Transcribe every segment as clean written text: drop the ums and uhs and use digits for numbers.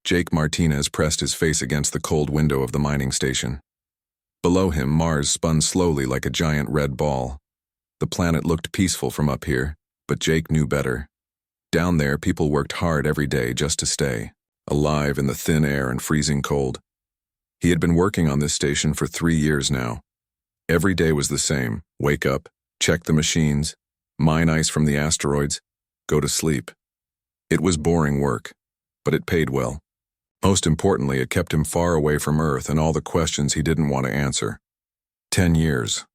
Jake Martinez pressed his face against the cold window of the mining station. Below him, Mars spun slowly like a giant red ball. The planet looked peaceful from up here, but Jake knew better. Down there, people worked hard every day just to stay, alive in the thin air and freezing cold. He had been working on this station for 3 years now. Every day was the same: wake up, check the machines, mine ice from the asteroids, go to sleep. It was boring work, but it paid well. Most importantly, it kept him far away from Earth and all the questions he didn't want to answer. 10 years.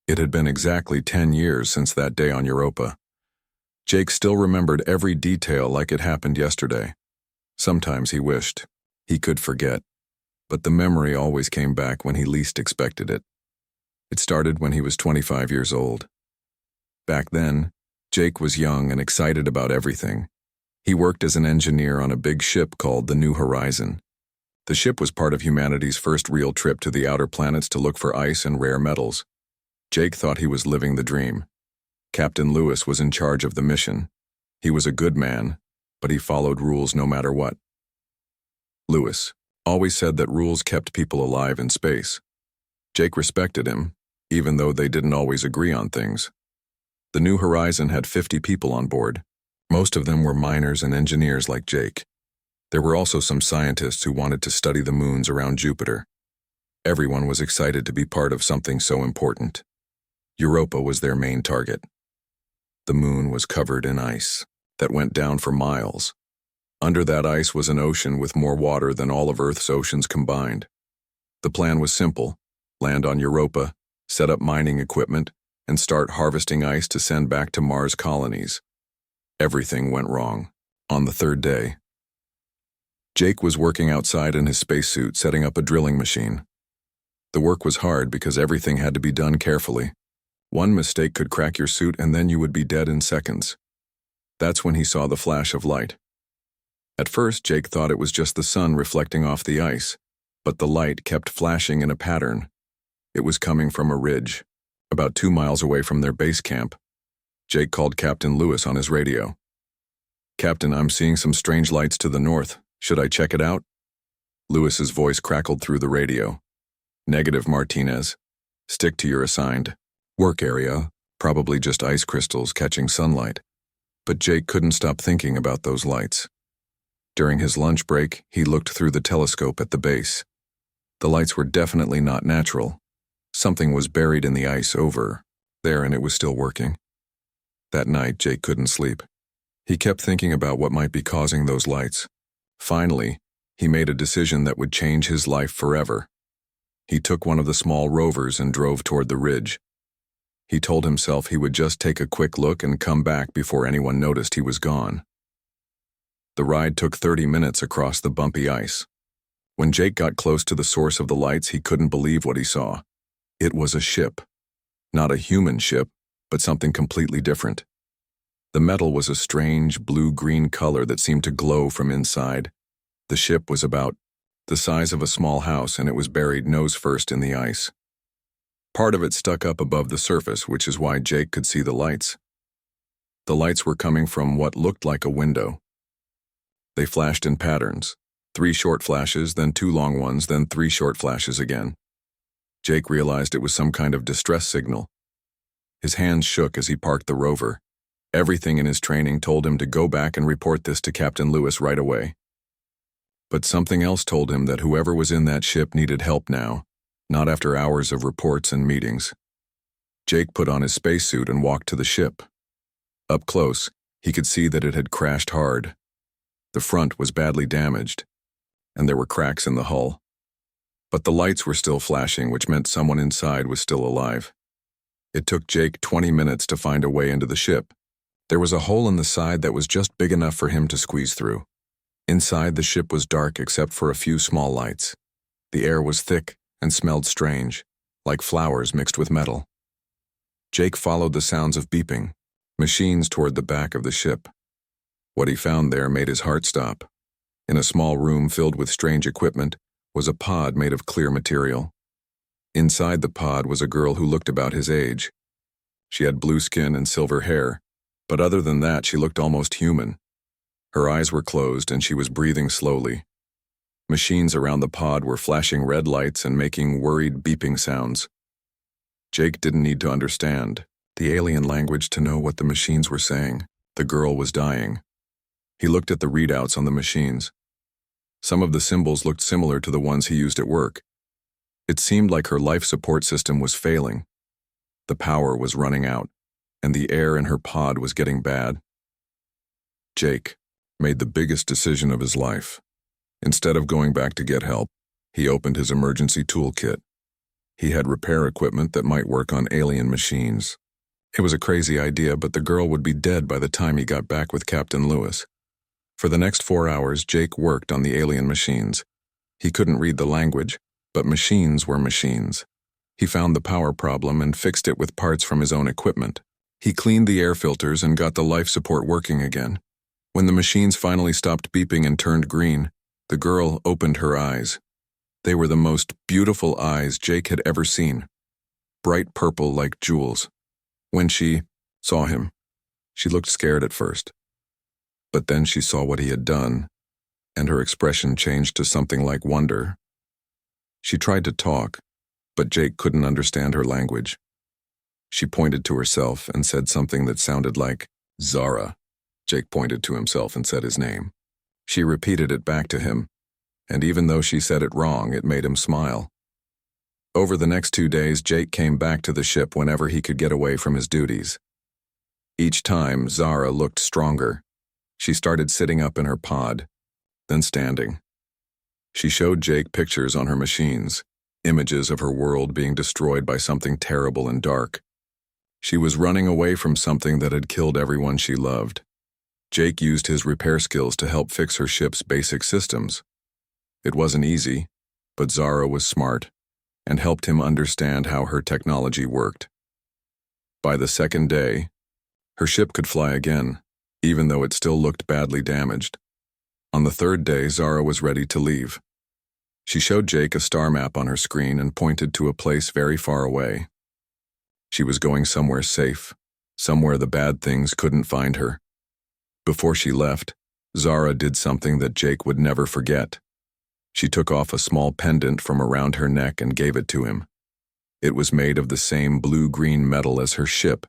It had been exactly 10 years since that day on Europa. Jake still remembered every detail like it happened yesterday. Sometimes he wished he could forget, but the memory always came back when he least expected it. It started when he was 25 years old. Back then, Jake was young and excited about everything. He worked as an engineer on a big ship called the New Horizon. The ship was part of humanity's first real trip to the outer planets to look for ice and rare metals. Jake thought he was living the dream. Captain Lewis was in charge of the mission. He was a good man, but he followed rules no matter what. Lewis always said that rules kept people alive in space. Jake respected him, even though they didn't always agree on things. The New Horizon had 50 people on board. Most of them were miners and engineers like Jake. There were also some scientists who wanted to study the moons around Jupiter. Everyone was excited to be part of something so important. Europa was their main target. The moon was covered in ice that went down for miles. Under that ice was an ocean with more water than all of Earth's oceans combined. The plan was simple: land on Europa, set up mining equipment, and start harvesting ice to send back to Mars colonies. Everything went wrong. On the third day, Jake was working outside in his spacesuit setting up a drilling machine. The work was hard because everything had to be done carefully. One mistake could crack your suit and then you would be dead in seconds. That's when he saw the flash of light. At first, Jake thought it was just the sun reflecting off the ice, but the light kept flashing in a pattern. It was coming from a ridge, about 2 miles away from their base camp. Jake called Captain Lewis on his radio. "Captain, I'm seeing some strange lights to the north. Should I check it out?" Lewis's voice crackled through the radio. "Negative, Martinez. Stick to your assigned work area, probably just ice crystals catching sunlight." But Jake couldn't stop thinking about those lights. During his lunch break, he looked through the telescope at the base. The lights were definitely not natural. Something was buried in the ice over there and it was still working. That night, Jake couldn't sleep. He kept thinking about what might be causing those lights. Finally, he made a decision that would change his life forever. He took one of the small rovers and drove toward the ridge. He told himself he would just take a quick look and come back before anyone noticed he was gone. The ride took 30 minutes across the bumpy ice. When Jake got close to the source of the lights, he couldn't believe what he saw. It was a ship. Not a human ship, but something completely different. The metal was a strange blue-green color that seemed to glow from inside. The ship was about the size of a small house and it was buried nose first in the ice. Part of it stuck up above the surface, which is why Jake could see the lights. The lights were coming from what looked like a window. They flashed in patterns. 3 short flashes, then 2 long ones, then 3 short flashes again. Jake realized it was some kind of distress signal. His hands shook as he parked the rover. Everything in his training told him to go back and report this to Captain Lewis right away. But something else told him that whoever was in that ship needed help now, not after hours of reports and meetings. Jake put on his spacesuit and walked to the ship. Up close, he could see that it had crashed hard. The front was badly damaged, and there were cracks in the hull. But the lights were still flashing, which meant someone inside was still alive. It took Jake 20 minutes to find a way into the ship. There was a hole in the side that was just big enough for him to squeeze through. Inside, the ship was dark except for a few small lights. The air was thick and smelled strange, like flowers mixed with metal. Jake followed the sounds of beeping, machines toward the back of the ship. What he found there made his heart stop. In a small room filled with strange equipment was a pod made of clear material. Inside the pod was a girl who looked about his age. She had blue skin and silver hair, but other than that she looked almost human. Her eyes were closed and she was breathing slowly. Machines around the pod were flashing red lights and making worried beeping sounds. Jake didn't need to understand the alien language to know what the machines were saying. The girl was dying. He looked at the readouts on the machines. Some of the symbols looked similar to the ones he used at work. It seemed like her life support system was failing. The power was running out, and the air in her pod was getting bad. Jake made the biggest decision of his life. Instead of going back to get help, he opened his emergency toolkit. He had repair equipment that might work on alien machines. It was a crazy idea, but the girl would be dead by the time he got back with Captain Lewis. For the next 4 hours, Jake worked on the alien machines. He couldn't read the language, but machines were machines. He found the power problem and fixed it with parts from his own equipment. He cleaned the air filters and got the life support working again. When the machines finally stopped beeping and turned green, the girl opened her eyes. They were the most beautiful eyes Jake had ever seen, bright purple like jewels. When she saw him, she looked scared at first. But then she saw what he had done, and her expression changed to something like wonder. She tried to talk, but Jake couldn't understand her language. She pointed to herself and said something that sounded like Zara. Jake pointed to himself and said his name. She repeated it back to him, and even though she said it wrong, it made him smile. Over the next 2 days, Jake came back to the ship whenever he could get away from his duties. Each time, Zara looked stronger. She started sitting up in her pod, then standing. She showed Jake pictures on her machines, images of her world being destroyed by something terrible and dark. She was running away from something that had killed everyone she loved. Jake used his repair skills to help fix her ship's basic systems. It wasn't easy, but Zara was smart and helped him understand how her technology worked. By the second day, her ship could fly again, even though it still looked badly damaged. On the third day, Zara was ready to leave. She showed Jake a star map on her screen and pointed to a place very far away. She was going somewhere safe, somewhere the bad things couldn't find her. Before she left, Zara did something that Jake would never forget. She took off a small pendant from around her neck and gave it to him. It was made of the same blue-green metal as her ship,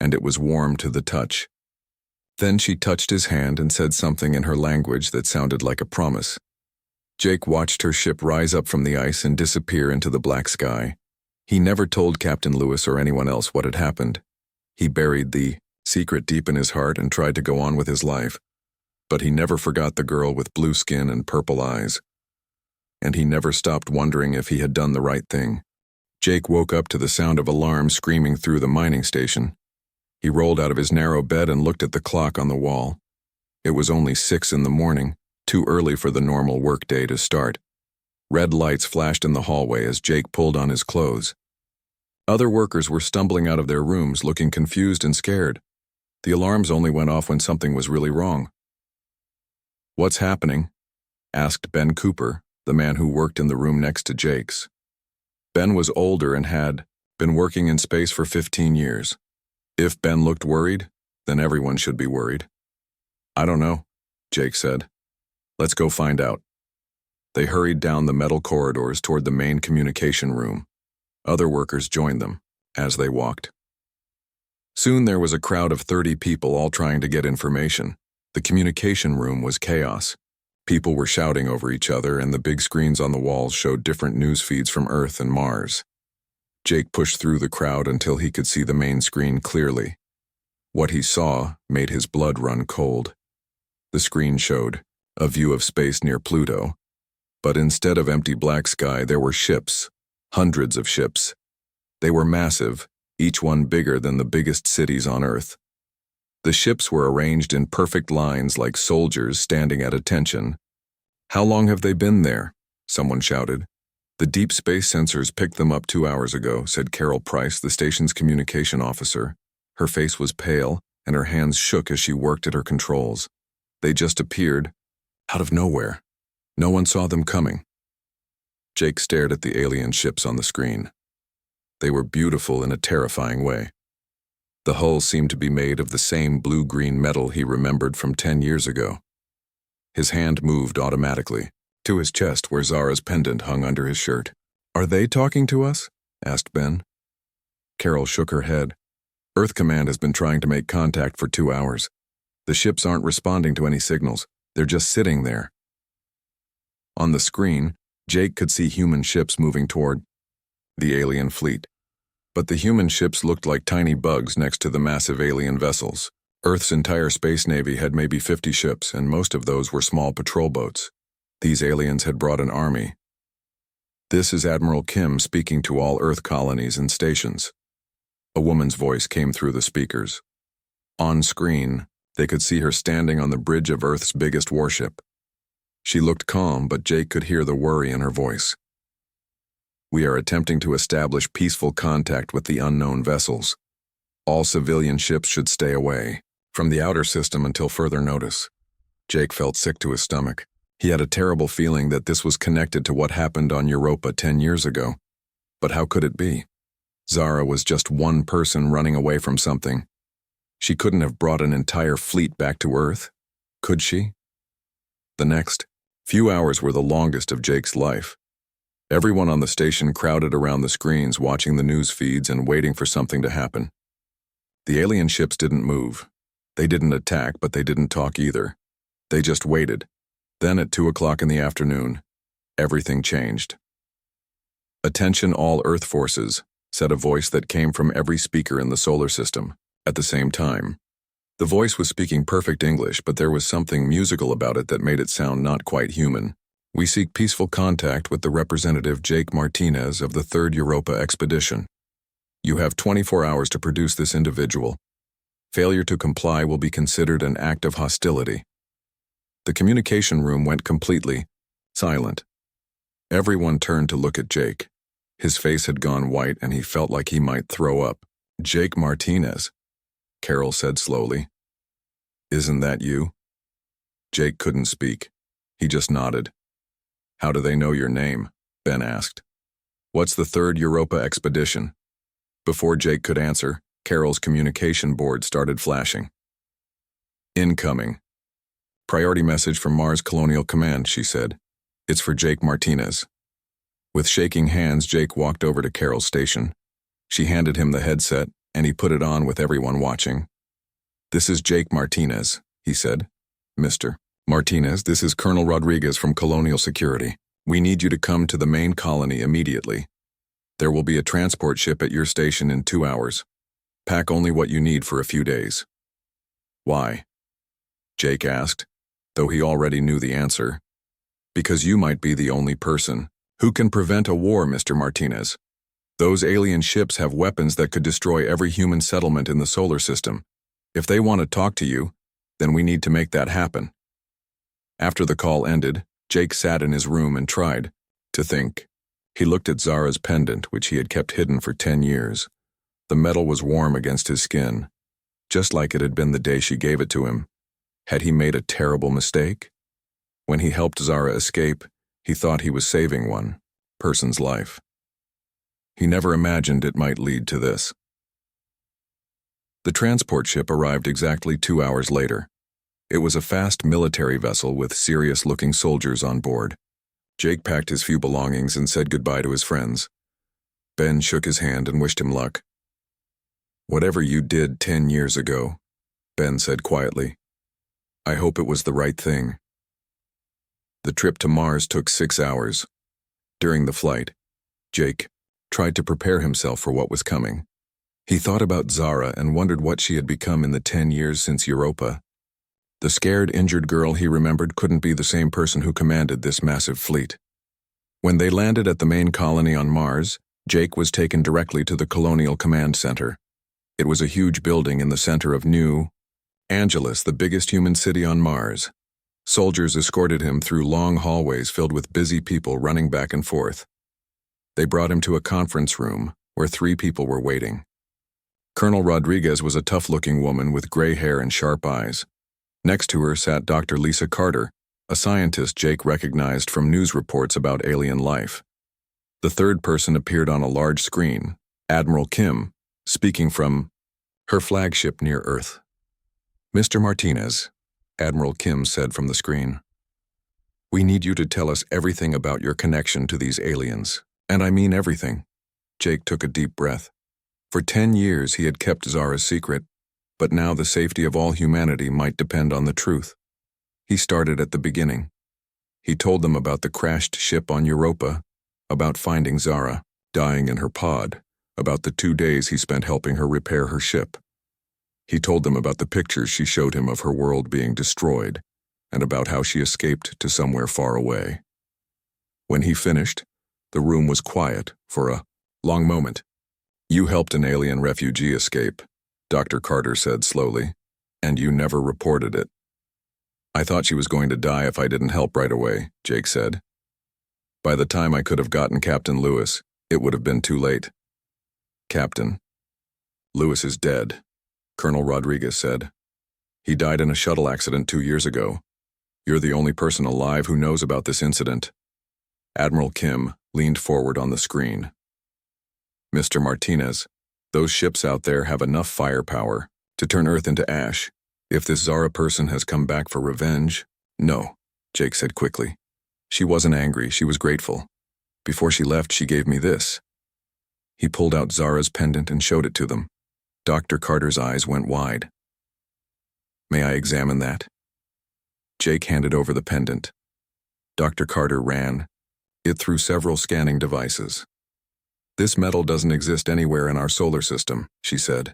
and it was warm to the touch. Then she touched his hand and said something in her language that sounded like a promise. Jake watched her ship rise up from the ice and disappear into the black sky. He never told Captain Lewis or anyone else what had happened. He buried the secret deep in his heart and tried to go on with his life. But he never forgot the girl with blue skin and purple eyes. And he never stopped wondering if he had done the right thing. Jake woke up to the sound of alarms screaming through the mining station. He rolled out of his narrow bed and looked at the clock on the wall. It was only 6 in the morning, too early for the normal workday to start. Red lights flashed in the hallway as Jake pulled on his clothes. Other workers were stumbling out of their rooms, looking confused and scared. The alarms only went off when something was really wrong. "What's happening?" asked Ben Cooper, the man who worked in the room next to Jake's. Ben was older and had been working in space for 15 years. If Ben looked worried, then everyone should be worried. "I don't know," Jake said. "Let's go find out." They hurried down the metal corridors toward the main communication room. Other workers joined them as they walked. Soon there was a crowd of 30 people all trying to get information. The communication room was chaos. People were shouting over each other, and the big screens on the walls showed different news feeds from Earth and Mars. Jake pushed through the crowd until he could see the main screen clearly. What he saw made his blood run cold. The screen showed a view of space near Pluto, but instead of empty black sky, there were ships, hundreds of ships. They were massive, each one bigger than the biggest cities on Earth. The ships were arranged in perfect lines like soldiers standing at attention. "How long have they been there?" someone shouted. "The deep space sensors picked them up 2 hours ago," said Carol Price, the station's communication officer. Her face was pale, and her hands shook as she worked at her controls. "They just appeared, out of nowhere. No one saw them coming." Jake stared at the alien ships on the screen. They were beautiful in a terrifying way. The hull seemed to be made of the same blue-green metal he remembered from 10 years ago. His hand moved automatically to his chest where Zara's pendant hung under his shirt. "Are they talking to us?" asked Ben. Carol shook her head. "Earth Command has been trying to make contact for 2 hours. The ships aren't responding to any signals. They're just sitting there." On the screen, Jake could see human ships moving toward the alien fleet. But the human ships looked like tiny bugs next to the massive alien vessels. Earth's entire space navy had maybe 50 ships, and most of those were small patrol boats. These aliens had brought an army. "This is Admiral Kim speaking to all Earth colonies and stations." A woman's voice came through the speakers. On screen, they could see her standing on the bridge of Earth's biggest warship. She looked calm, but Jake could hear the worry in her voice. "We are attempting to establish peaceful contact with the unknown vessels. All civilian ships should stay away from the outer system until further notice." Jake felt sick to his stomach. He had a terrible feeling that this was connected to what happened on Europa 10 years ago. But how could it be? Zara was just one person running away from something. She couldn't have brought an entire fleet back to Earth, could she? The next few hours were the longest of Jake's life. Everyone on the station crowded around the screens watching the news feeds and waiting for something to happen. The alien ships didn't move. They didn't attack, but they didn't talk either. They just waited. Then at 2 o'clock in the afternoon, everything changed. "Attention all Earth forces," said a voice that came from every speaker in the solar system at the same time. The voice was speaking perfect English, but there was something musical about it that made it sound not quite human. "We seek peaceful contact with the representative Jake Martinez of the 3rd Europa Expedition. You have 24 hours to produce this individual. Failure to comply will be considered an act of hostility." The communication room went completely silent. Everyone turned to look at Jake. His face had gone white and he felt like he might throw up. "Jake Martinez," Carol said slowly. "Isn't that you?" Jake couldn't speak. He just nodded. "How do they know your name?" Ben asked. "What's the 3rd Europa Expedition?" Before Jake could answer, Carol's communication board started flashing. "Incoming. Priority message from Mars Colonial Command," she said. "It's for Jake Martinez." With shaking hands, Jake walked over to Carol's station. She handed him the headset, and he put it on with everyone watching. "This is Jake Martinez," he said. "Mr. Martinez, this is Colonel Rodriguez from Colonial Security. We need you to come to the main colony immediately. There will be a transport ship at your station in 2 hours. Pack only what you need for a few days." "Why?" Jake asked, though he already knew the answer. "Because you might be the only person who can prevent a war, Mr. Martinez. Those alien ships have weapons that could destroy every human settlement in the solar system. If they want to talk to you, then we need to make that happen." After the call ended, Jake sat in his room and tried to think. He looked at Zara's pendant, which he had kept hidden for 10 years. The metal was warm against his skin, just like it had been the day she gave it to him. Had he made a terrible mistake? When he helped Zara escape, he thought he was saving one person's life. He never imagined it might lead to this. The transport ship arrived exactly 2 hours later. It was a fast military vessel with serious-looking soldiers on board. Jake packed his few belongings and said goodbye to his friends. Ben shook his hand and wished him luck. "Whatever you did 10 years ago," Ben said quietly, "I hope it was the right thing." The trip to Mars took 6 hours. During the flight, Jake tried to prepare himself for what was coming. He thought about Zara and wondered what she had become in the 10 years since Europa. The scared, injured girl he remembered couldn't be the same person who commanded this massive fleet. When they landed at the main colony on Mars, Jake was taken directly to the Colonial Command Center. It was a huge building in the center of New Angeles, the biggest human city on Mars. Soldiers escorted him through long hallways filled with busy people running back and forth. They brought him to a conference room where 3 people were waiting. Colonel Rodriguez was a tough-looking woman with gray hair and sharp eyes. Next to her sat Dr. Lisa Carter, a scientist Jake recognized from news reports about alien life. The third person appeared on a large screen, Admiral Kim, speaking from her flagship near Earth. "Mr. Martinez," Admiral Kim said from the screen, We need you to tell us everything about your connection to these aliens. And I mean everything. Jake took a deep breath. For 10 years he had kept Zara's secret, but now the safety of all humanity might depend on the truth. He started at the beginning. He told them about the crashed ship on Europa, about finding Zara, dying in her pod, about the 2 days he spent helping her repair her ship. He told them about the pictures she showed him of her world being destroyed, and about how she escaped to somewhere far away. When he finished, the room was quiet for a long moment. You helped an alien refugee escape, Dr. Carter said slowly, and you never reported it. I thought she was going to die if I didn't help right away, Jake said. By the time I could have gotten Captain Lewis, it would have been too late. Captain, Lewis is dead, Colonel Rodriguez said. He died in a shuttle accident 2 years ago. You're the only person alive who knows about this incident. Admiral Kim leaned forward on the screen. Mr. Martinez, those ships out there have enough firepower to turn Earth into ash. If this Zara person has come back for revenge, no, Jake said quickly. She wasn't angry, she was grateful. Before she left, she gave me this. He pulled out Zara's pendant and showed it to them. Dr. Carter's eyes went wide. May I examine that? Jake handed over the pendant. Dr. Carter ran it through several scanning devices. This metal doesn't exist anywhere in our solar system, she said.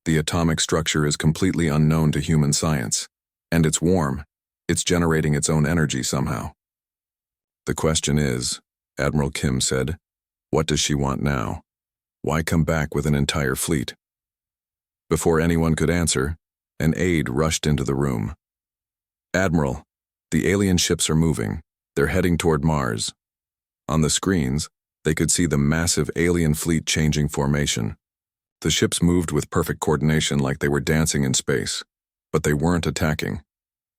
The atomic structure is completely unknown to human science. And it's warm. It's generating its own energy somehow. The question is, Admiral Kim said, what does she want now? Why come back with an entire fleet? Before anyone could answer, an aide rushed into the room. Admiral, the alien ships are moving. They're heading toward Mars. On the screens, they could see the massive alien fleet changing formation. The ships moved with perfect coordination like they were dancing in space, but they weren't attacking.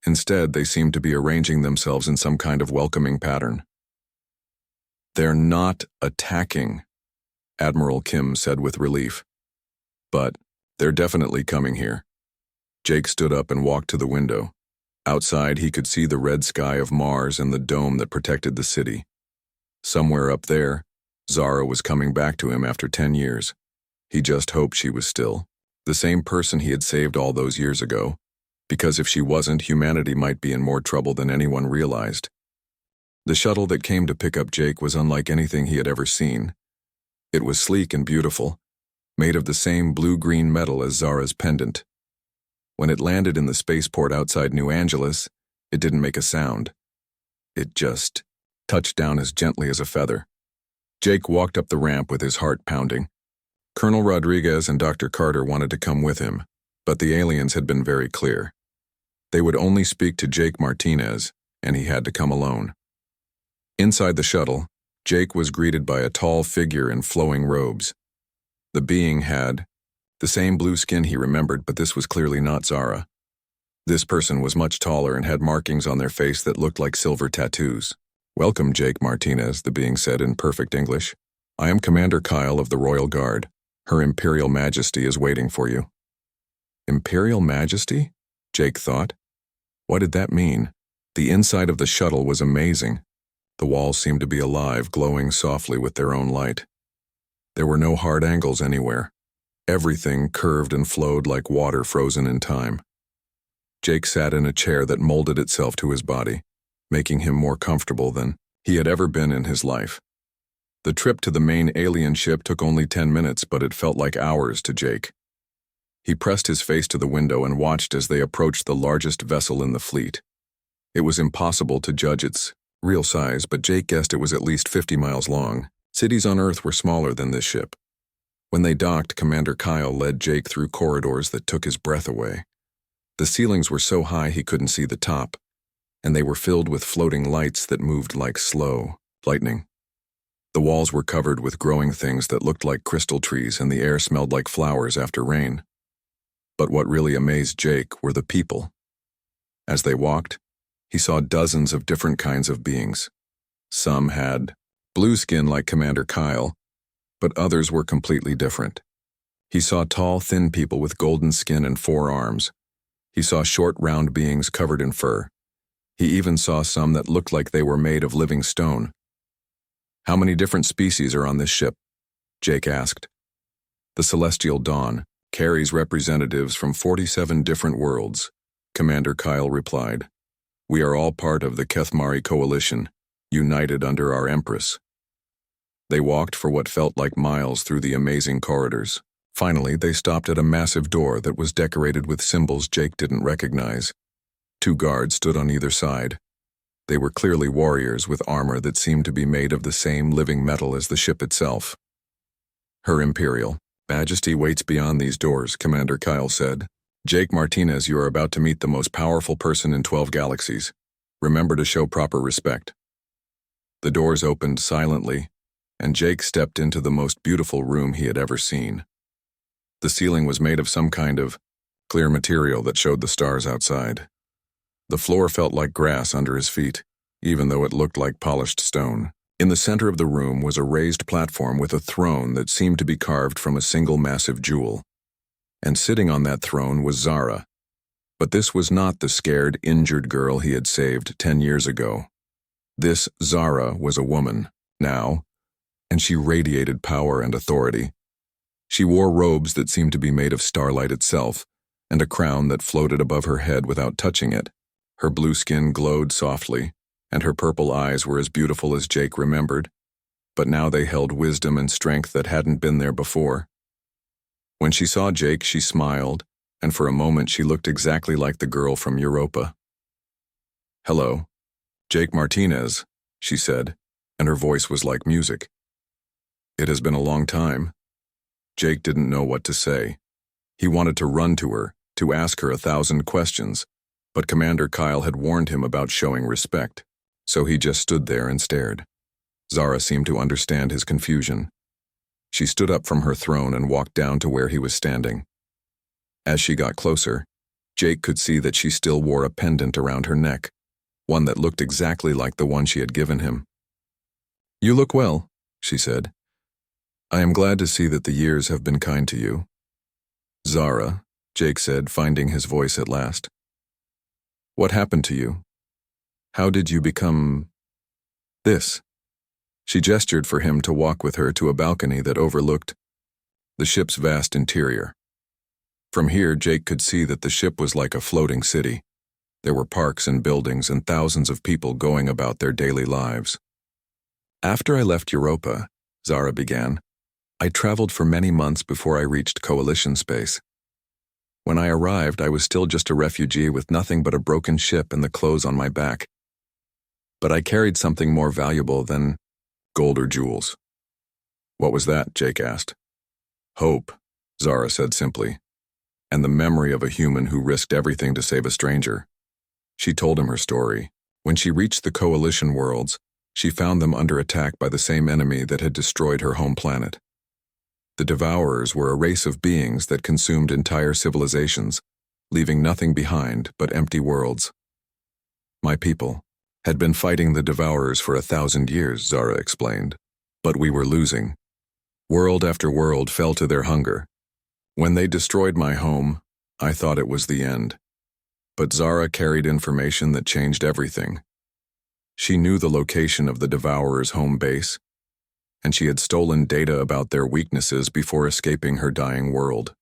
Instead, they seemed to be arranging themselves in some kind of welcoming pattern. They're not attacking, Admiral Kim said with relief. But they're definitely coming here. Jake stood up and walked to the window. Outside, he could see the red sky of Mars and the dome that protected the city. Somewhere up there, Zara was coming back to him after 10 years. He just hoped she was still the same person he had saved all those years ago, because if she wasn't, humanity might be in more trouble than anyone realized. The shuttle that came to pick up Jake was unlike anything he had ever seen. It was sleek and beautiful, made of the same blue-green metal as Zara's pendant. When it landed in the spaceport outside New Angeles, it didn't make a sound. It just touched down as gently as a feather. Jake walked up the ramp with his heart pounding. Colonel Rodriguez and Dr. Carter wanted to come with him, but the aliens had been very clear. They would only speak to Jake Martinez, and he had to come alone. Inside the shuttle, Jake was greeted by a tall figure in flowing robes. The being had the same blue skin he remembered, but this was clearly not Zara. This person was much taller and had markings on their face that looked like silver tattoos. Welcome, Jake Martinez, the being said in perfect English. I am Commander Kyle of the Royal Guard. Her Imperial Majesty is waiting for you. Imperial Majesty? Jake thought. What did that mean? The inside of the shuttle was amazing. The walls seemed to be alive, glowing softly with their own light. There were no hard angles anywhere. Everything curved and flowed like water frozen in time. Jake sat in a chair that molded itself to his body, making him more comfortable than he had ever been in his life. The trip to the main alien ship took only 10 minutes, but it felt like hours to Jake. He pressed his face to the window and watched as they approached the largest vessel in the fleet. It was impossible to judge its real size, but Jake guessed it was at least 50 miles long. Cities on Earth were smaller than this ship. When they docked, Commander Kyle led Jake through corridors that took his breath away. The ceilings were so high he couldn't see the top, and they were filled with floating lights that moved like slow lightning. The walls were covered with growing things that looked like crystal trees, and the air smelled like flowers after rain. But what really amazed Jake were the people. As they walked, he saw dozens of different kinds of beings. Some had blue skin like Commander Kyle, but others were completely different. He saw tall, thin people with golden skin and 4 arms. He saw short, round beings covered in fur. He even saw some that looked like they were made of living stone. "How many different species are on this ship?" Jake asked. "The Celestial Dawn carries representatives from 47 different worlds," Commander Kyle replied. "We are all part of the Kethmari Coalition, united under our Empress." They walked for what felt like miles through the amazing corridors. Finally, they stopped at a massive door that was decorated with symbols Jake didn't recognize. 2 guards stood on either side. They were clearly warriors with armor that seemed to be made of the same living metal as the ship itself. "Her Imperial Majesty waits beyond these doors," Commander Kyle said. "Jake Martinez, you are about to meet the most powerful person in 12 galaxies. Remember to show proper respect." The doors opened silently, and Jake stepped into the most beautiful room he had ever seen. The ceiling was made of some kind of clear material that showed the stars outside. The floor felt like grass under his feet, even though it looked like polished stone. In the center of the room was a raised platform with a throne that seemed to be carved from a single massive jewel. And sitting on that throne was Zara. But this was not the scared, injured girl he had saved 10 years ago. This Zara was a woman, now, and she radiated power and authority. She wore robes that seemed to be made of starlight itself, and a crown that floated above her head without touching it. Her blue skin glowed softly, and her purple eyes were as beautiful as Jake remembered, but now they held wisdom and strength that hadn't been there before. When she saw Jake, she smiled, and for a moment she looked exactly like the girl from Europa. "Hello, Jake Martinez," she said, and her voice was like music. "It has been a long time." Jake didn't know what to say. He wanted to run to her, to ask her 1,000 questions, but Commander Kyle had warned him about showing respect, so he just stood there and stared. Zara seemed to understand his confusion. She stood up from her throne and walked down to where he was standing. As she got closer, Jake could see that she still wore a pendant around her neck, one that looked exactly like the one she had given him. "You look well," she said. "I am glad to see that the years have been kind to you." "Zara," Jake said, finding his voice at last. "What happened to you? How did you become this?" She gestured for him to walk with her to a balcony that overlooked the ship's vast interior. From here, Jake could see that the ship was like a floating city. There were parks and buildings and thousands of people going about their daily lives. "After I left Europa," Zara began, "I traveled for many months before I reached Coalition space. When I arrived, I was still just a refugee with nothing but a broken ship and the clothes on my back. But I carried something more valuable than gold or jewels." "What was that?" Jake asked. "Hope," Zara said simply, "and the memory of a human who risked everything to save a stranger." She told him her story. When she reached the Coalition worlds, she found them under attack by the same enemy that had destroyed her home planet. The Devourers were a race of beings that consumed entire civilizations, leaving nothing behind but empty worlds. "My people had been fighting the Devourers for 1,000 years, Zara explained, but we were losing. World after world fell to their hunger. When they destroyed my home, I thought it was the end. But Zara carried information that changed everything. She knew the location of the Devourers' home base, and she had stolen data about their weaknesses before escaping her dying world.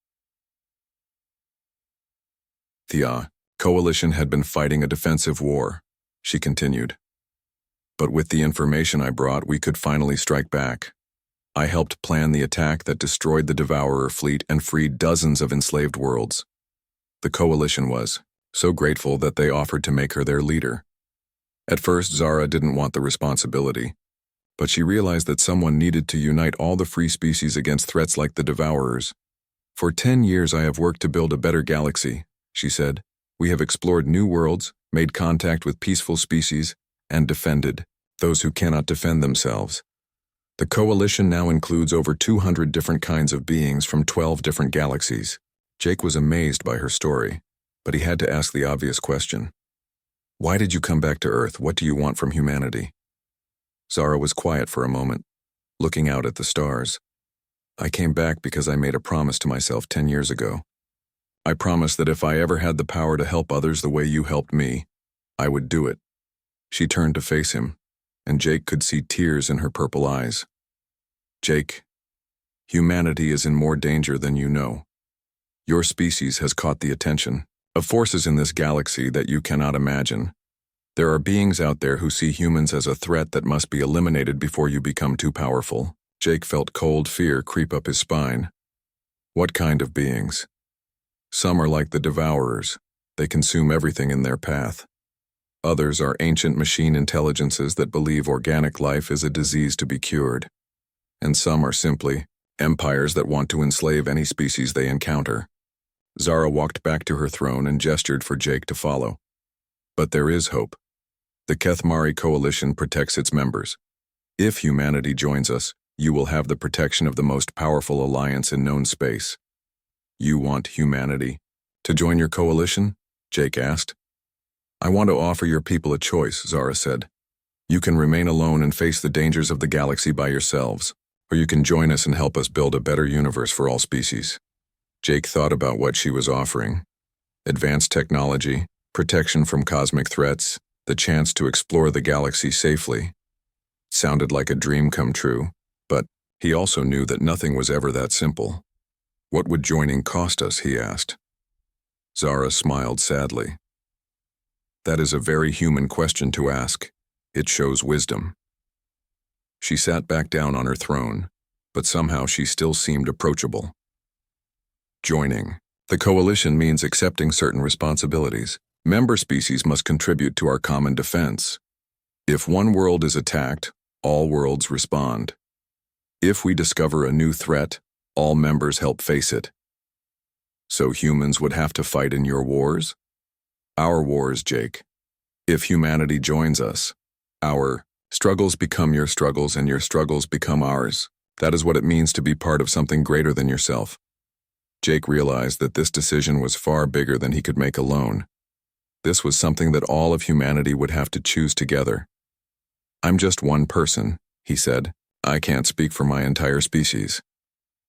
The Coalition had been fighting a defensive war," she continued. "But with the information I brought, we could finally strike back. I helped plan the attack that destroyed the Devourer fleet and freed dozens of enslaved worlds. The Coalition was so grateful that they offered to make her their leader. At first, Zara didn't want the responsibility, but she realized that someone needed to unite all the free species against threats like the Devourers. For 10 years I have worked to build a better galaxy," she said. "We have explored new worlds, made contact with peaceful species, and defended those who cannot defend themselves. The Coalition now includes over 200 different kinds of beings from 12 different galaxies." Jake was amazed by her story, but he had to ask the obvious question. "Why did you come back to Earth? What do you want from humanity?" Zara was quiet for a moment, looking out at the stars. "I came back because I made a promise to myself 10 years ago. I promised that if I ever had the power to help others the way you helped me, I would do it." She turned to face him, and Jake could see tears in her purple eyes. Jake, humanity is in more danger than you know. Your species has caught the attention of forces in this galaxy that you cannot imagine. There are beings out there who see humans as a threat that must be eliminated before you become too powerful. Jake felt cold fear creep up his spine. What kind of beings? Some are like the Devourers. They consume everything in their path. Others are ancient machine intelligences that believe organic life is a disease to be cured. And some are simply empires that want to enslave any species they encounter. Zara walked back to her throne and gestured for Jake to follow. But there is hope. The Kethmari Coalition protects its members. If humanity joins us, you will have the protection of the most powerful alliance in known space. You want humanity to join your coalition? Jake asked. I want to offer your people a choice, Zara said. You can remain alone and face the dangers of the galaxy by yourselves, or you can join us and help us build a better universe for all species. Jake thought about what she was offering. Advanced technology, protection from cosmic threats, the chance to explore the galaxy safely. Sounded like a dream come true, but he also knew that nothing was ever that simple. What would joining cost us, he asked. Zara smiled sadly. That is a very human question to ask. It shows wisdom. She sat back down on her throne, but somehow she still seemed approachable. Joining the coalition means accepting certain responsibilities. Member species must contribute to our common defense. If one world is attacked, all worlds respond. If we discover a new threat, all members help face it. So humans would have to fight in your wars? Our wars, Jake. If humanity joins us, our struggles become your struggles and your struggles become ours. That is what it means to be part of something greater than yourself. Jake realized that this decision was far bigger than he could make alone. This was something that all of humanity would have to choose together. I'm just one person, he said. I can't speak for my entire species.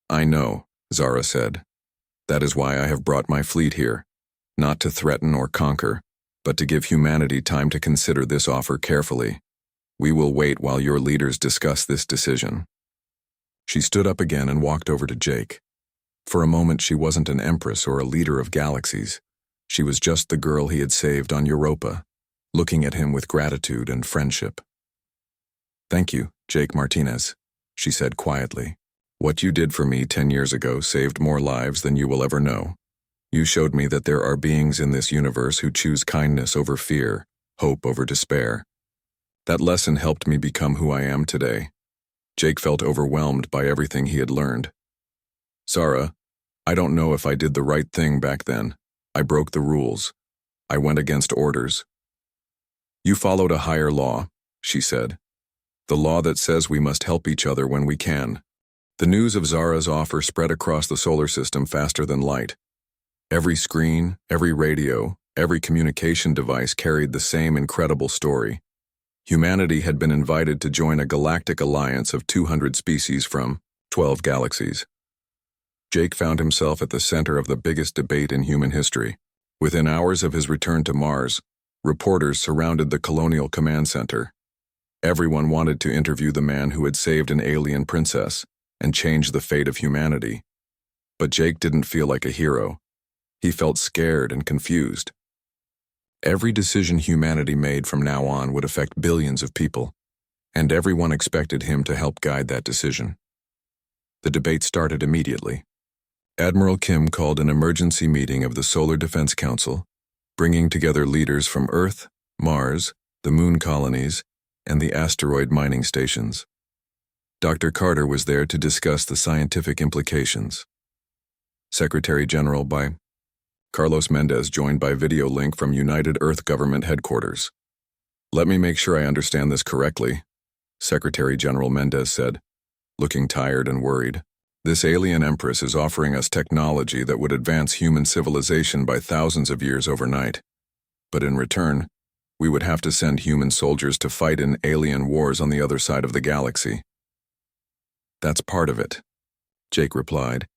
I know, Zara said. That is why I have brought my fleet here, not to threaten or conquer, but to give humanity time to consider this offer carefully. We will wait while your leaders discuss this decision. She stood up again and walked over to Jake. For a moment, she wasn't an empress or a leader of galaxies. She was just the girl he had saved on Europa, looking at him with gratitude and friendship. Thank you, Jake Martinez, she said quietly. What you did for me 10 years ago saved more lives than you will ever know. You showed me that there are beings in this universe who choose kindness over fear, hope over despair. That lesson helped me become who I am today. Jake felt overwhelmed by everything he had learned. Zara, I don't know if I did the right thing back then. I broke the rules. I went against orders. You followed a higher law, she said. The law that says we must help each other when we can. The news of Zara's offer spread across the solar system faster than light. Every screen, every radio, every communication device carried the same incredible story. Humanity had been invited to join a galactic alliance of 200 species from 12 galaxies. Jake found himself at the center of the biggest debate in human history. Within hours of his return to Mars, reporters surrounded the Colonial Command Center. Everyone wanted to interview the man who had saved an alien princess and changed the fate of humanity. But Jake didn't feel like a hero. He felt scared and confused. Every decision humanity made from now on would affect billions of people, and everyone expected him to help guide that decision. The debate started immediately. Admiral Kim called an emergency meeting of the Solar Defense Council, bringing together leaders from Earth, Mars, the moon colonies, and the asteroid mining stations. Dr. Carter was there to discuss the scientific implications. Secretary General by Carlos Mendez joined by video link from United Earth Government Headquarters. Let me make sure I understand this correctly, Secretary General Mendez said, looking tired and worried. This alien Empress is offering us technology that would advance human civilization by thousands of years overnight. But in return, we would have to send human soldiers to fight in alien wars on the other side of the galaxy. That's part of it, Jake replied.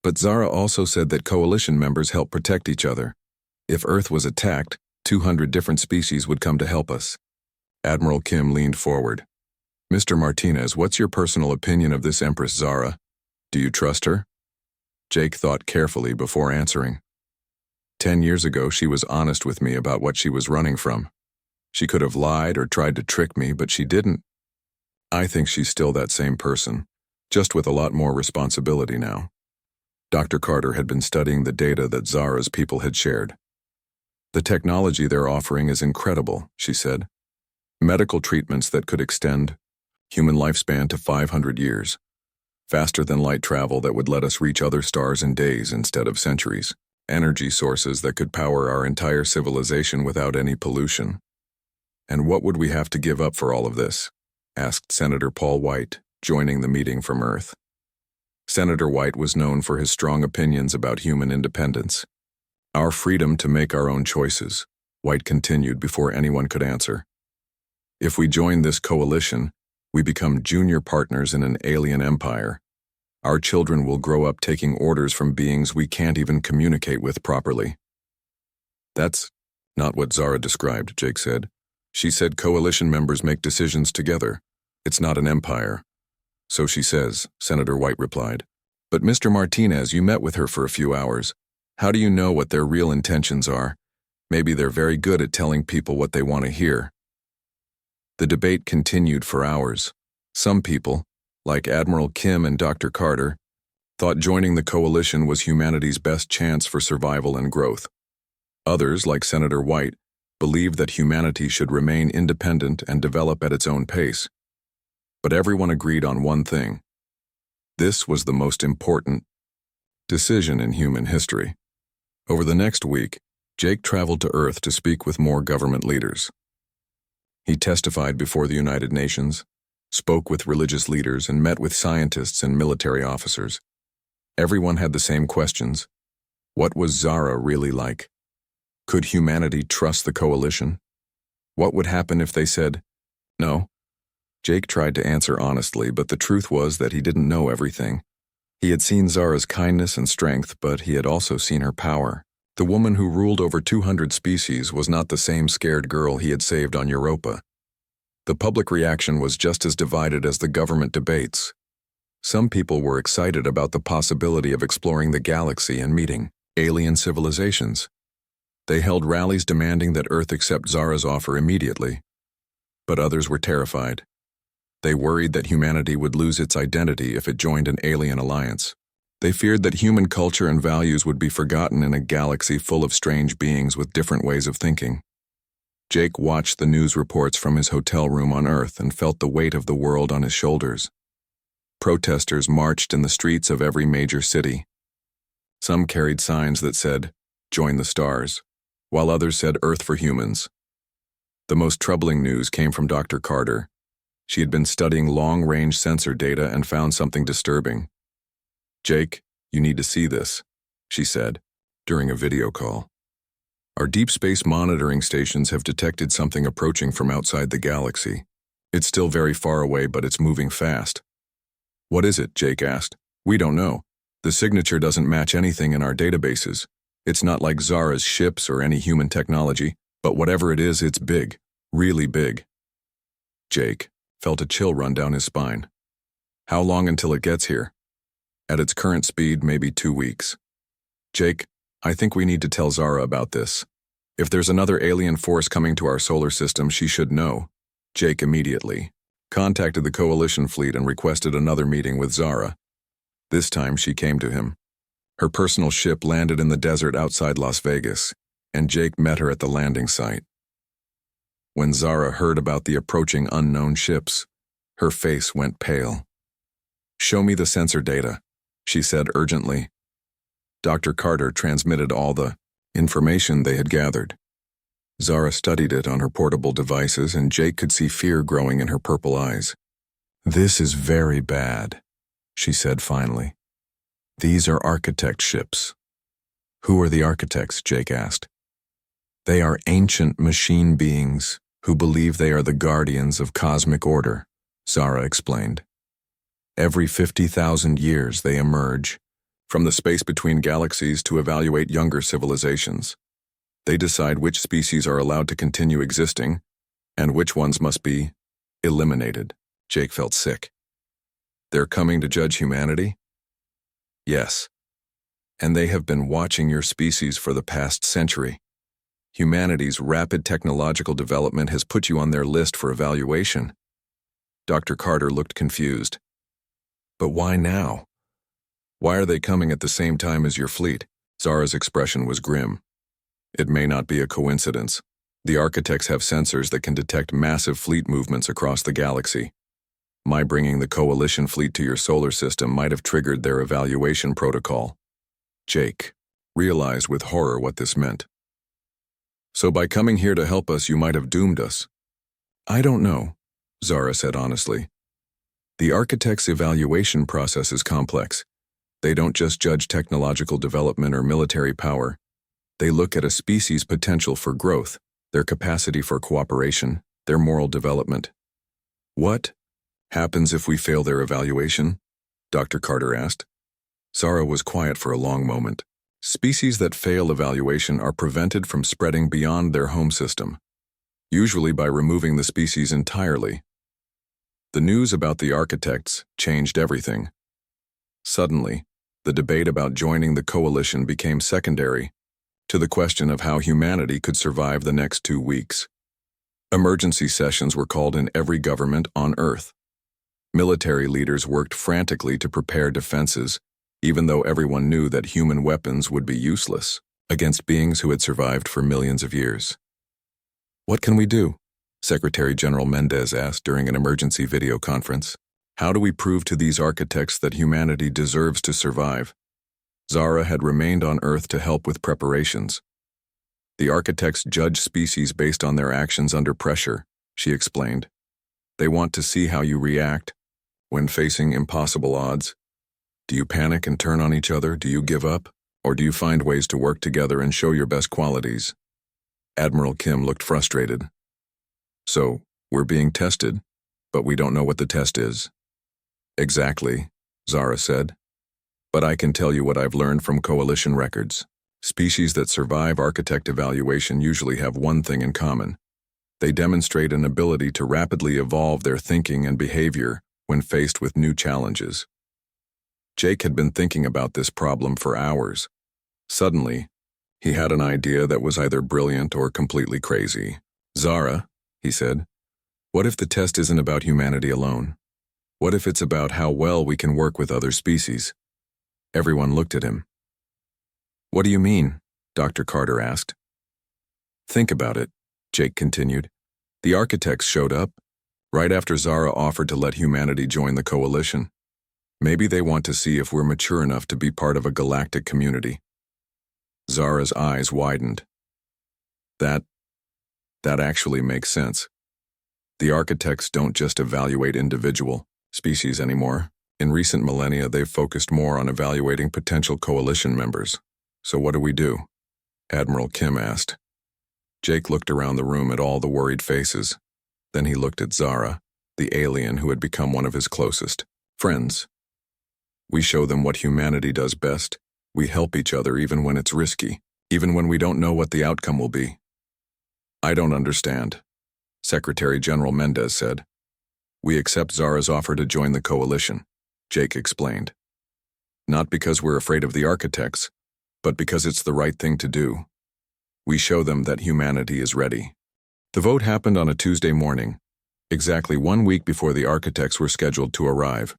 But Zara also said that coalition members help protect each other. If Earth was attacked, 200 different species would come to help us. Admiral Kim leaned forward. Mr. Martinez, what's your personal opinion of this Empress Zara? Do you trust her? Jake thought carefully before answering. 10 years ago, she was honest with me about what she was running from. She could have lied or tried to trick me, but she didn't. I think she's still that same person, just with a lot more responsibility now. Dr. Carter had been studying the data that Zara's people had shared. The technology they're offering is incredible, she said. Medical treatments that could extend human lifespan to 500 years. Faster than light travel that would let us reach other stars in days instead of centuries. Energy sources that could power our entire civilization without any pollution. And what would we have to give up for all of this? Asked Senator Paul White, joining the meeting from Earth. Senator White was known for his strong opinions about human independence. Our freedom to make our own choices, White continued before anyone could answer. If we join this coalition, we become junior partners in an alien empire. Our children will grow up taking orders from beings we can't even communicate with properly. That's not what Zara described, Jake said. She said coalition members make decisions together. It's not an empire. So she says, Senator White replied. But Mr. Martinez, you met with her for a few hours. How do you know what their real intentions are? Maybe they're very good at telling people what they want to hear. The debate continued for hours. Some people, like Admiral Kim and Dr. Carter, thought joining the coalition was humanity's best chance for survival and growth. Others, like Senator White, believed that humanity should remain independent and develop at its own pace. But everyone agreed on one thing. This was the most important decision in human history. Over the next week, Jake traveled to Earth to speak with more government leaders. He testified before the United Nations, spoke with religious leaders, and met with scientists and military officers. Everyone had the same questions. What was Zara really like? Could humanity trust the coalition? What would happen if they said, no? Jake tried to answer honestly, but the truth was that he didn't know everything. He had seen Zara's kindness and strength, but he had also seen her power. The woman who ruled over 200 species was not the same scared girl he had saved on Europa. The public reaction was just as divided as the government debates. Some people were excited about the possibility of exploring the galaxy and meeting alien civilizations. They held rallies demanding that Earth accept Zara's offer immediately. But others were terrified. They worried that humanity would lose its identity if it joined an alien alliance. They feared that human culture and values would be forgotten in a galaxy full of strange beings with different ways of thinking. Jake watched the news reports from his hotel room on Earth and felt the weight of the world on his shoulders. Protesters marched in the streets of every major city. Some carried signs that said, "Join the stars," while others said, "Earth for humans." The most troubling news came from Dr. Carter. She had been studying long-range sensor data and found something disturbing. "Jake, you need to see this," she said, during a video call. "Our deep space monitoring stations have detected something approaching from outside the galaxy. It's still very far away, but it's moving fast." "What is it?" Jake asked. "We don't know. The signature doesn't match anything in our databases. It's not like Zara's ships or any human technology, but whatever it is, it's big, really big." Jake felt a chill run down his spine. "How long until it gets here?" "At its current speed, maybe 2 weeks." "Jake, I think we need to tell Zara about this. If there's another alien force coming to our solar system, she should know." Jake immediately contacted the coalition fleet and requested another meeting with Zara. This time she came to him. Her personal ship landed in the desert outside Las Vegas, and Jake met her at the landing site. When Zara heard about the approaching unknown ships, her face went pale. "Show me the sensor data," she said urgently. Dr. Carter transmitted all the information they had gathered. Zara studied it on her portable devices, and Jake could see fear growing in her purple eyes. "This is very bad," she said finally. "These are architect ships." "Who are the architects?" Jake asked. "They are ancient machine beings who believe they are the guardians of cosmic order," Zara explained. "Every 50,000 years they emerge from the space between galaxies to evaluate younger civilizations. They decide which species are allowed to continue existing And which ones must be eliminated? Jake felt sick. They're coming to judge humanity? Yes. And they have been watching your species for the past century. Humanity's rapid technological development has put you on their list for evaluation. Dr. Carter looked confused. But why now? Why are they coming at the same time as your fleet? Zara's expression was grim. It may not be a coincidence. The architects have sensors that can detect massive fleet movements across the galaxy. My bringing the coalition fleet to your solar system might have triggered their evaluation protocol. Jake realized with horror what this meant. So by coming here to help us, you might have doomed us. I don't know, Zara said honestly. The architect's evaluation process is complex. They don't just judge technological development or military power. They look at a species' potential for growth, their capacity for cooperation, their moral development. What happens if we fail their evaluation? Dr. Carter asked. Zara was quiet for a long moment. Species that fail evaluation are prevented from spreading beyond their home system, usually by removing the species entirely. The news about the architects changed everything. Suddenly, the debate about joining the coalition became secondary to the question of how humanity could survive the next 2 weeks. Emergency sessions were called in every government on Earth. Military leaders worked frantically to prepare defenses, even though everyone knew that human weapons would be useless against beings who had survived for millions of years. What can we do? Secretary General Mendez asked during an emergency video conference. How do we prove to these architects that humanity deserves to survive? Zara had remained on Earth to help with preparations. The architects judge species based on their actions under pressure, she explained. They want to see how you react when facing impossible odds. Do you panic and turn on each other? Do you give up? Or do you find ways to work together and show your best qualities? Admiral Kim looked frustrated. So, we're being tested, but we don't know what the test is. Exactly, Zara said. But I can tell you what I've learned from coalition records. Species that survive architect evaluation usually have one thing in common. They demonstrate an ability to rapidly evolve their thinking and behavior when faced with new challenges. Jake had been thinking about this problem for hours. Suddenly, he had an idea that was either brilliant or completely crazy. Zara, he said, what if the test isn't about humanity alone? What if it's about how well we can work with other species? Everyone looked at him. What do you mean? Dr. Carter asked. Think about it, Jake continued. The architects showed up right after Zara offered to let humanity join the coalition. Maybe they want to see if we're mature enough to be part of a galactic community. Zara's eyes widened. That actually makes sense. The architects don't just evaluate individual species anymore. In recent millennia, they've focused more on evaluating potential coalition members. So what do we do? Admiral Kim asked. Jake looked around the room at all the worried faces. Then he looked at Zara, the alien who had become one of his closest friends. We show them what humanity does best. We help each other even when it's risky, even when we don't know what the outcome will be. I don't understand, Secretary General Mendez said. We accept Zara's offer to join the coalition, Jake explained. Not because we're afraid of the architects, but because it's the right thing to do. We show them that humanity is ready. The vote happened on a Tuesday morning, exactly 1 week before the architects were scheduled to arrive.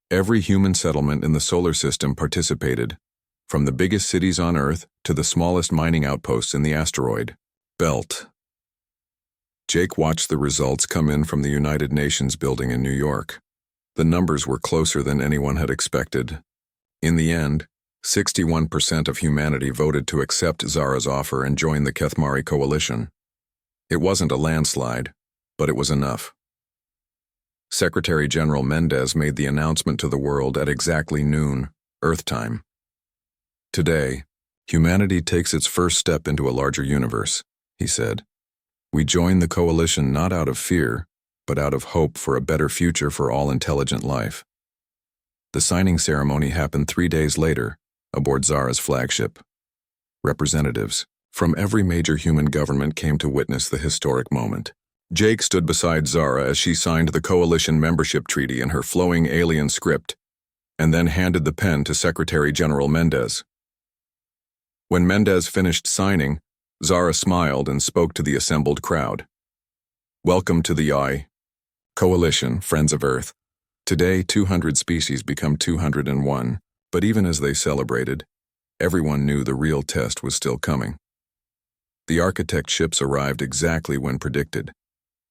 Every human settlement in the solar system participated, from the biggest cities on Earth to the smallest mining outposts in the asteroid belt. Jake watched the results come in from the United Nations building in New York. The numbers were closer than anyone had expected. In the end, 61% of humanity voted to accept Zara's offer and join the Kethmari coalition. It wasn't a landslide, but it was enough. Secretary General Mendez made the announcement to the world at exactly noon, Earth time. Today, humanity takes its first step into a larger universe, he said. We join the coalition not out of fear, but out of hope for a better future for all intelligent life. The signing ceremony happened 3 days later, aboard Zara's flagship. Representatives from every major human government came to witness the historic moment. Jake stood beside Zara as she signed the Coalition membership treaty in her flowing alien script, and then handed the pen to Secretary General Mendez. When Mendez finished signing, Zara smiled and spoke to the assembled crowd. Welcome to the Coalition, Friends of Earth. Today, 200 species become 201, but even as they celebrated, everyone knew the real test was still coming. The architect ships arrived exactly when predicted.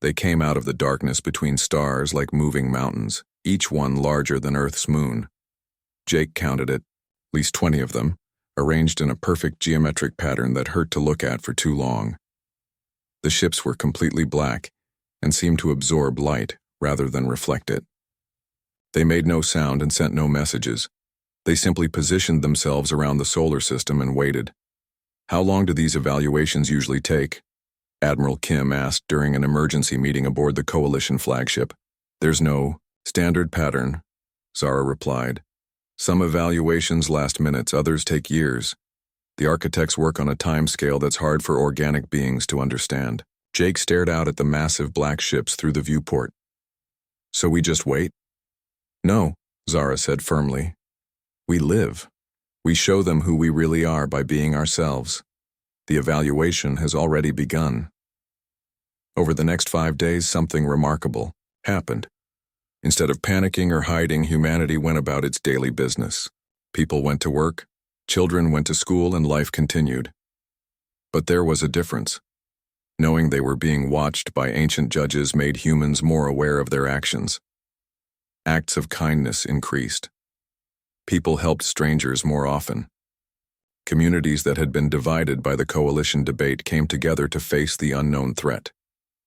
They came out of the darkness between stars like moving mountains, each one larger than Earth's moon. Jake counted it, at least 20 of them, arranged in a perfect geometric pattern that hurt to look at for too long. The ships were completely black and seemed to absorb light rather than reflect it. They made no sound and sent no messages. They simply positioned themselves around the solar system and waited. How long do these evaluations usually take? Admiral Kim asked during an emergency meeting aboard the Coalition flagship. There's no standard pattern, Zara replied. Some evaluations last minutes, others take years. The architects work on a timescale that's hard for organic beings to understand. Jake stared out at the massive black ships through the viewport. So we just wait? No, Zara said firmly. We live. We show them who we really are by being ourselves. The evaluation has already begun. Over the next 5 days, something remarkable happened. Instead of panicking or hiding, humanity went about its daily business. People went to work, children went to school, and life continued. But there was a difference. Knowing they were being watched by ancient judges made humans more aware of their actions. Acts of kindness increased. People helped strangers more often. Communities that had been divided by the Coalition debate came together to face the unknown threat.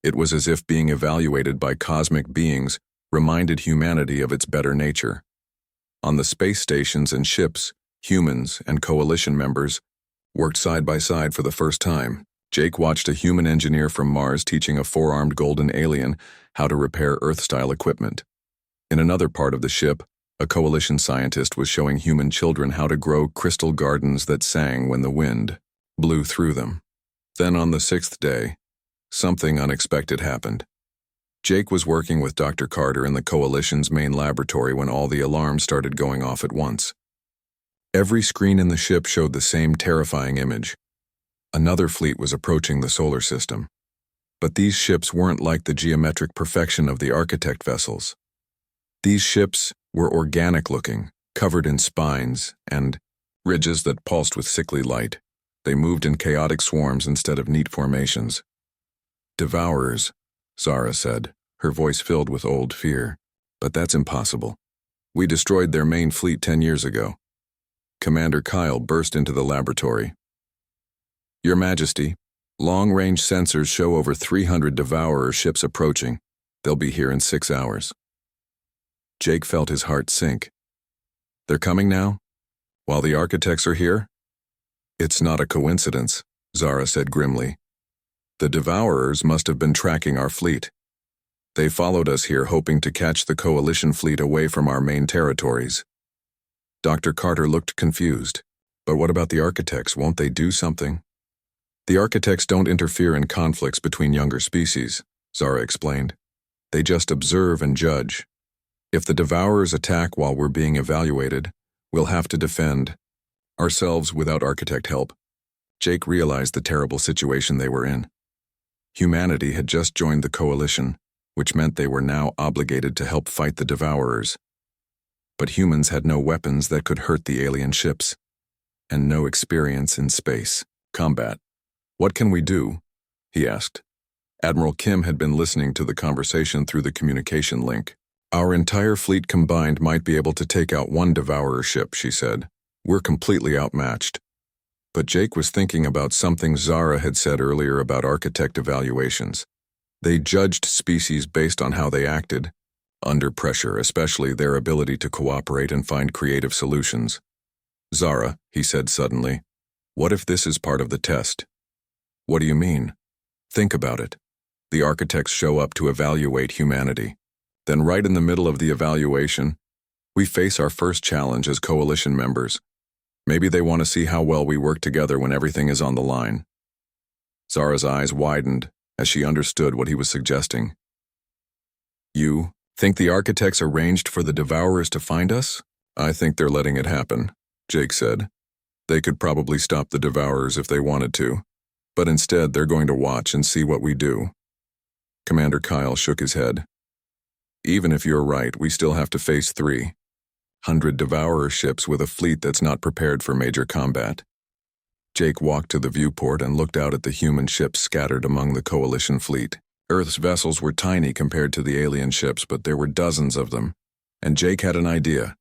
It was as if being evaluated by cosmic beings reminded humanity of its better nature. On the space stations and ships, humans and Coalition members worked side by side for the first time. Jake watched a human engineer from Mars teaching a four-armed golden alien how to repair Earth-style equipment. In another part of the ship, a Coalition scientist was showing human children how to grow crystal gardens that sang when the wind blew through them. Then on the 6th day, something unexpected happened. Jake was working with Dr. Carter in the Coalition's main laboratory when all the alarms started going off at once. Every screen in the ship showed the same terrifying image. Another fleet was approaching the solar system. But these ships weren't like the geometric perfection of the architect vessels. These ships were organic-looking, covered in spines and ridges that pulsed with sickly light. They moved in chaotic swarms instead of neat formations. Devourers, Zara said, her voice filled with old fear. But that's impossible. We destroyed their main fleet 10 years ago. Commander Kyle burst into the laboratory. Your Majesty, long-range sensors show over 300 Devourer ships approaching. They'll be here in 6 hours. Jake felt his heart sink. They're coming now? While the architects are here? It's not a coincidence, Zara said grimly. The Devourers must have been tracking our fleet. They followed us here hoping to catch the Coalition fleet away from our main territories. Dr. Carter looked confused. But what about the architects? Won't they do something? The architects don't interfere in conflicts between younger species, Zara explained. They just observe and judge. If the Devourers attack while we're being evaluated, we'll have to defend ourselves without architect help. Jake realized the terrible situation they were in. Humanity had just joined the Coalition, which meant they were now obligated to help fight the Devourers. But humans had no weapons that could hurt the alien ships, and no experience in space combat. What can we do? He asked. Admiral Kim had been listening to the conversation through the communication link. Our entire fleet combined might be able to take out one Devourer ship, she said. We're completely outmatched. But Jake was thinking about something Zara had said earlier about architect evaluations. They judged species based on how they acted, under pressure, especially their ability to cooperate and find creative solutions. Zara, he said suddenly, what if this is part of the test? What do you mean? Think about it. The architects show up to evaluate humanity. Then right in the middle of the evaluation, we face our first challenge as Coalition members. Maybe they want to see how well we work together when everything is on the line. Zara's eyes widened as she understood what he was suggesting. You think the architects arranged for the Devourers to find us? I think they're letting it happen, Jake said. They could probably stop the Devourers if they wanted to, but instead they're going to watch and see what we do. Commander Kyle shook his head. Even if you're right, we still have to face 300 Devourer ships with a fleet that's not prepared for major combat. Jake walked to the viewport and looked out at the human ships scattered among the Coalition fleet. Earth's vessels were tiny compared to the alien ships, but there were dozens of them. And Jake had an idea.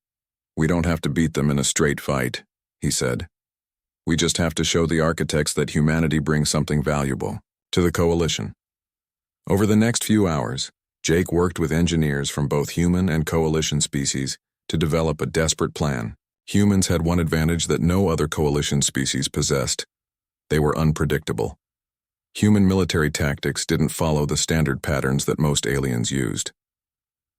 We don't have to beat them in a straight fight, he said. We just have to show the architects that humanity brings something valuable to the Coalition. Over the next few hours, Jake worked with engineers from both human and Coalition species to develop a desperate plan. Humans had one advantage that no other Coalition species possessed. They were unpredictable. Human military tactics didn't follow the standard patterns that most aliens used.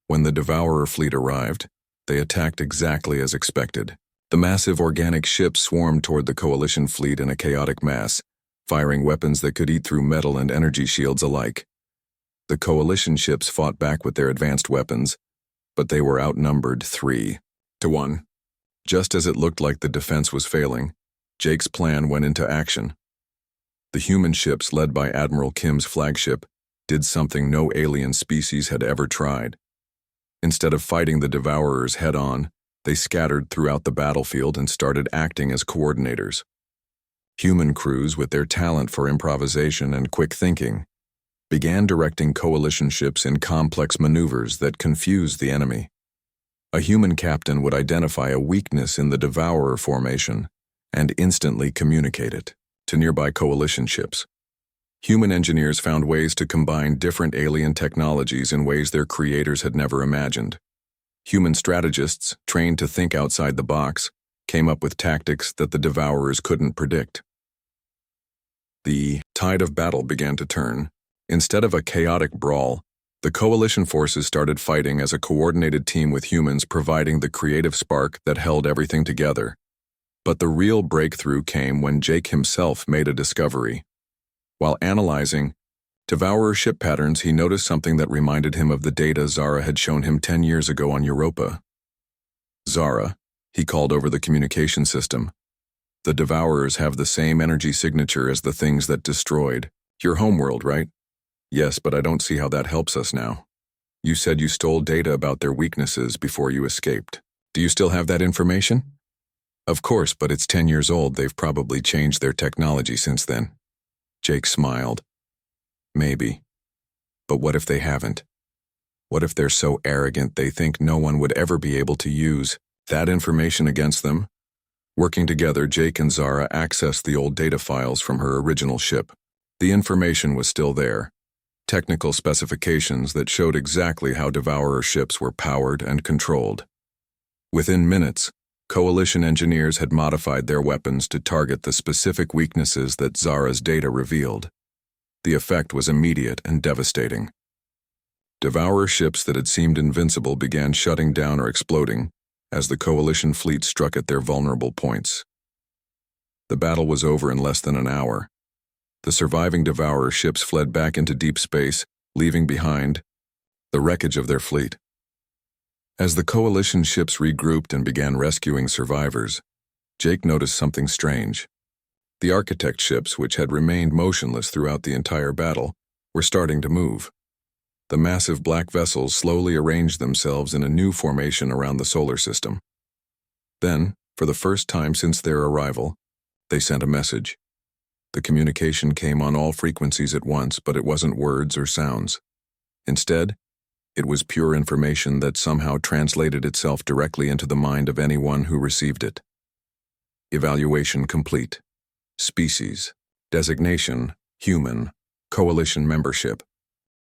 When the Devourer fleet arrived, they attacked exactly as expected. The massive organic ships swarmed toward the Coalition fleet in a chaotic mass, firing weapons that could eat through metal and energy shields alike. The Coalition ships fought back with their advanced weapons, but they were outnumbered 3-1. Just as it looked like the defense was failing, Jake's plan went into action. The human ships, led by Admiral Kim's flagship, did something no alien species had ever tried. Instead of fighting the Devourers head-on, they scattered throughout the battlefield and started acting as coordinators. Human crews, with their talent for improvisation and quick thinking, began directing Coalition ships in complex maneuvers that confused the enemy. A human captain would identify a weakness in the Devourer formation and instantly communicate it to nearby Coalition ships. Human engineers found ways to combine different alien technologies in ways their creators had never imagined. Human strategists, trained to think outside the box, came up with tactics that the Devourers couldn't predict. The tide of battle began to turn. Instead of a chaotic brawl, the Coalition forces started fighting as a coordinated team with humans providing the creative spark that held everything together. But the real breakthrough came when Jake himself made a discovery. While analyzing Devourer ship patterns, he noticed something that reminded him of the data Zara had shown him 10 years ago on Europa. Zara, he called over the communication system. The Devourers have the same energy signature as the things that destroyed your homeworld, right? Yes, but I don't see how that helps us now. You said you stole data about their weaknesses before you escaped. Do you still have that information? Of course, but it's 10 years old. They've probably changed their technology since then. Jake smiled. Maybe. But what if they haven't? What if they're so arrogant they think no one would ever be able to use that information against them? Working together, Jake and Zara accessed the old data files from her original ship. The information was still there. Technical specifications that showed exactly how Devourer ships were powered and controlled. Within minutes, Coalition engineers had modified their weapons to target the specific weaknesses that Zara's data revealed. The effect was immediate and devastating. Devourer ships that had seemed invincible began shutting down or exploding as the Coalition fleet struck at their vulnerable points. The battle was over in less than an hour. The surviving Devourer ships fled back into deep space, leaving behind the wreckage of their fleet. As the Coalition ships regrouped and began rescuing survivors, Jake noticed something strange. The architect ships, which had remained motionless throughout the entire battle, were starting to move. The massive black vessels slowly arranged themselves in a new formation around the solar system. Then, for the first time since their arrival, they sent a message. The communication came on all frequencies at once, but it wasn't words or sounds. Instead, it was pure information that somehow translated itself directly into the mind of anyone who received it. Evaluation complete. Species. Designation: human. Coalition membership: